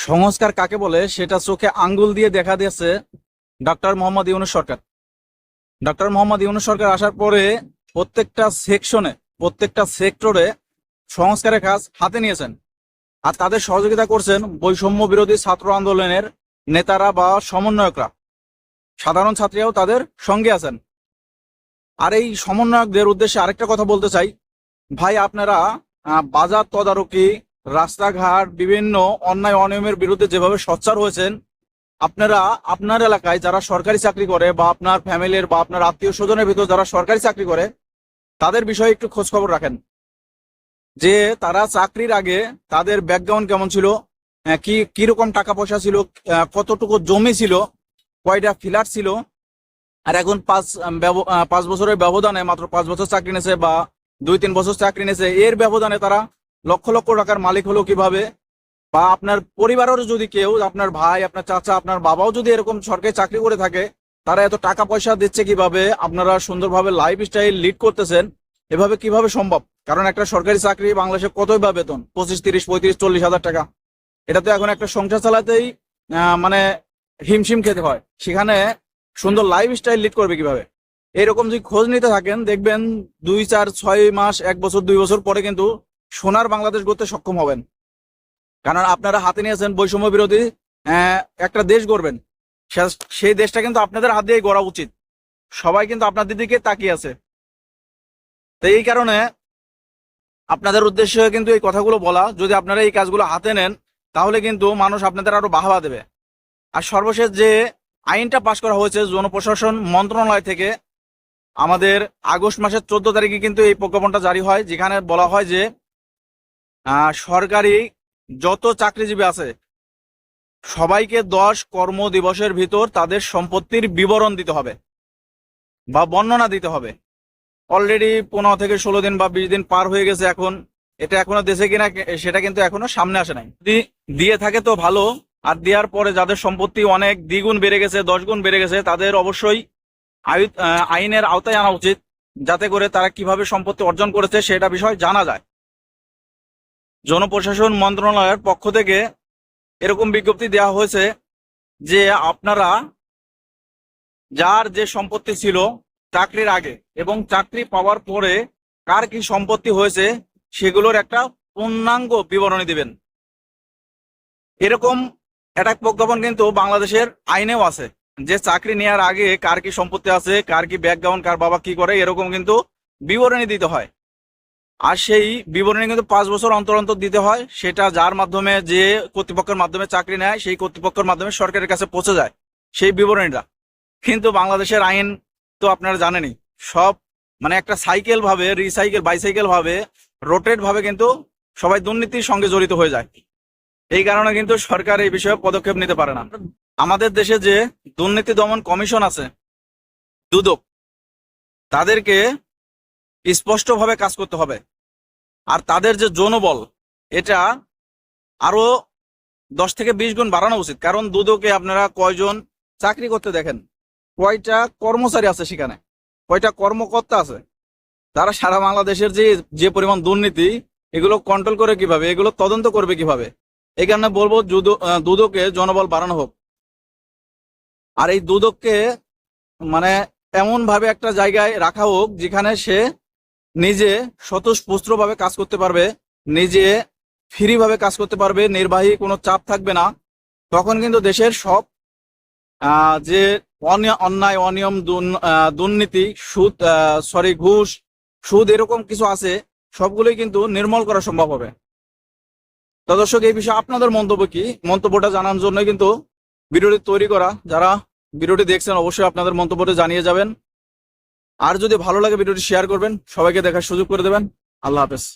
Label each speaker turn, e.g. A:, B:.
A: সংস্কার কাকে বলে সেটা চোখে আঙ্গুল দিয়ে দেখা দিয়েছে ডক্টর মোহাম্মদ ইউনূস সরকার। ডক্টর মোহাম্মদ ইউনূস সরকার আসার পরে প্রত্যেকটা সেকশনে, প্রত্যেকটা সেক্টরে সংস্কারের কাজ হাতে নিয়েছেন। আর তাদের সহযোগিতা করছেন বৈষম্য বিরোধী ছাত্র আন্দোলনের নেতারা বা সমন্বয়করা। সাধারণ ছাত্রীরাও তাদের সঙ্গে আছেন। আর এই সমন্বয়কদের উদ্দেশ্যে আরেকটা কথা বলতে চাই, ভাই আপনারা বাজার তদারকি, রাস্তাঘাট, বিভিন্ন অন্যায় অনিয়মের বিরুদ্ধে যেভাবে সোচ্চার হয়েছেন, আপনারা আপনার এলাকায় যারা সরকারি চাকরি করে বা আপনার ফ্যামিলির বা আপনার আত্মীয় স্বজনের ভিতর যারা সরকারি চাকরি করে তাদের বিষয়ে একটু খোঁজ খবর রাখেন, যে তারা চাকরির আগে তাদের ব্যাকগ্রাউন্ড কেমন ছিল, কিরকম টাকা পয়সা ছিল, কতটুকু জমি ছিল, কয়টা ফ্ল্যাট ছিল। আর এখন 5 বছরের ব্যবধানে, মাত্র 5 বছর চাকরি নিয়েছে বা 2-3 বছর চাকরি নিয়েছে, এর ব্যবধানে তারা লক্ষ লক্ষ টাকার মালিক হলো কিভাবে। বা আপনার পরিবারেরও যদি কেউ, আপনার ভাই, আপনার চাচা, আপনার বাবাও যদি এরকম সরকারি চাকরি করে থাকে, তারা এত টাকা পয়সা দিচ্ছে কিভাবে, আপনারা সুন্দরভাবে লাইফ স্টাইল লিড করতেছেন, এভাবে কিভাবে সম্ভব? কারণ একটা সরকারি চাকরি বাংলাদেশে কতই বা বেতন, 25, 30, 35, 40 হাজার টাকা। এটা তো এখন একটা সংসার চালাতেই মানে হিমশিম খেতে হয়, সেখানে সুন্দর লাইফ স্টাইল লিড করবে কিভাবে? এরকম যদি খোঁজ নিতে থাকেন, দেখবেন 2, 4, 6 মাস, 1 বছর, 2 বছর পরে কিন্তু সোনার বাংলাদেশ গড়তে সক্ষম হবেন। কারণ আপনারা হাতে নিয়েছেন বৈষম্য বিরোধী একটা দেশ গড়বেন, সেই দেশটা কিন্তু আপনাদের হাত দিয়ে গড়া উচিত। সবাই কিন্তু আপনাদের দিকে তাকিয়ে আছে। তো এই কারণে আপনাদের উদ্দেশ্যে কিন্তু এই কথাগুলো বলা, যদি আপনারা এই কাজগুলো হাতে নেন তাহলে কিন্তু মানুষ আপনাদের আরো বাহবা দেবে। আর সর্বশেষ যে আইনটা পাশ করা হয়েছে জনপ্রশাসন মন্ত্রণালয় থেকে, আমাদের আগস্ট মাসের 14 তারিখে কিন্তু এই প্রজ্ঞাপনটা জারি হয়, যেখানে বলা হয় যে সরকারি যত চাকরিজীবী আছে সবাইকে 10 কর্মদিবসের ভিতর তাদের সম্পত্তির বিবরণ দিতে হবে বা বর্ণনা দিতে হবে। অলরেডি 15 থেকে 16 দিন বা 20 দিন পার হয়ে গেছে, এখন এটা এখনো দেশে কিনা সেটা কিন্তু এখনো সামনে আসে নাই। যদি দিয়ে থাকে তো ভালো, আর দেওয়ার পরে যাদের সম্পত্তি অনেক দ্বিগুণ বেড়ে গেছে, 10 গুণ বেড়ে গেছে, তাদের অবশ্যই আইনের আওতায় আনা উচিত, যাতে করে তারা কিভাবে সম্পত্তি অর্জন করেছে সেটা বিষয় জানা যায়। জনপ্রশাসন মন্ত্রণালয়ের পক্ষ থেকে এরকম বিজ্ঞপ্তি দেওয়া হয়েছে যে আপনারা যার যে সম্পত্তি ছিল চাকরির আগে এবং চাকরি পাওয়ার পরে কার কি সম্পত্তি হয়েছে সেগুলোর একটা পূর্ণাঙ্গ বিবরণী দিবেন। এরকম একটা প্রজ্ঞাপন কিন্তু বাংলাদেশের আইনেও আছে, যে চাকরি নেওয়ার আগে কার কি সম্পত্তি আছে, কার কি ব্যাকগ্রাউন্ড, কার বাবা কি করে, এরকম কিন্তু বিবরণী দিতে হয়। আর সেই বিবরণী কিন্তু 5 বছর অন্তর অন্তর দিতে হয়। সেটা যার মাধ্যমে, যে কর্তৃপক্ষের মাধ্যমে চাকরি নেয়, সেই কর্তৃপক্ষের মাধ্যমে সরকারের কাছে পৌঁছে যায় সেই বিবরণীটা। কিন্তু বাংলাদেশের আইন তো আপনারা জানেনই, সব মানে একটা সাইকেল ভাবে, রিসাইকেল, বাইসাইকেল ভাবে, রোটেট ভাবে কিন্তু সবাই দুর্নীতির সঙ্গে জড়িত হয়ে যায়। এই কারণে কিন্তু সরকার এই বিষয়ে পদক্ষেপ নিতে পারে না। আমাদের দেশে যে দুর্নীতি দমন কমিশন আছে, দুদক, তাদেরকে স্পষ্টভাবে কাজ করতে হবে। আর তাদের যে জনবল, এটা আরো 10 থেকে 20 গুণ বাড়ানো উচিত। কারণ দুদকে আপনারা কয়জন চাকরি করতে দেখেন, কয়টা কর্মচারী আছে সেখানে, কয়টা কর্মকর্তা আছে, তারা সারা বাংলাদেশের যে পরিমাণ দুর্নীতি, এগুলো কন্ট্রোল করে কিভাবে, এগুলো তদন্ত করবে কিভাবে? এই কারণে বলবো দুদকে জনবল বাড়ানো হোক। আর এই দুদককে মানে এমন ভাবে একটা জায়গায় রাখা হোক যেখানে সে নিজে স্বতঃস্ফূর্তভাবে কাজ করতে পারবে, নিজে ফ্রি ভাবে কাজ করতে পারবে, নির্বাহী কোনো চাপ থাকবে না। তখন কিন্তু দেশের সব যে অন্যায়, অনিয়ম, দুর্নীতি, ঘুষ, সুদ, এরকম কিছু আছে, সবগুলোই কিন্তু নির্মূল করা সম্ভব হবে। তো দর্শক, এই বিষয়ে আপনাদের মন্তব্য কি? মন্তব্যটা জানার জন্য কিন্তু ভিডিওটি তৈরি করা। যারা ভিডিওটি দেখছেন অবশ্যই আপনাদের মন্তব্যটা জানিয়ে যাবেন। আর যদি ভালো লাগে ভিডিওটি শেয়ার করবেন, সবাইকে দেখার সুযোগ করে দেবেন। আল্লাহ হাফেজ।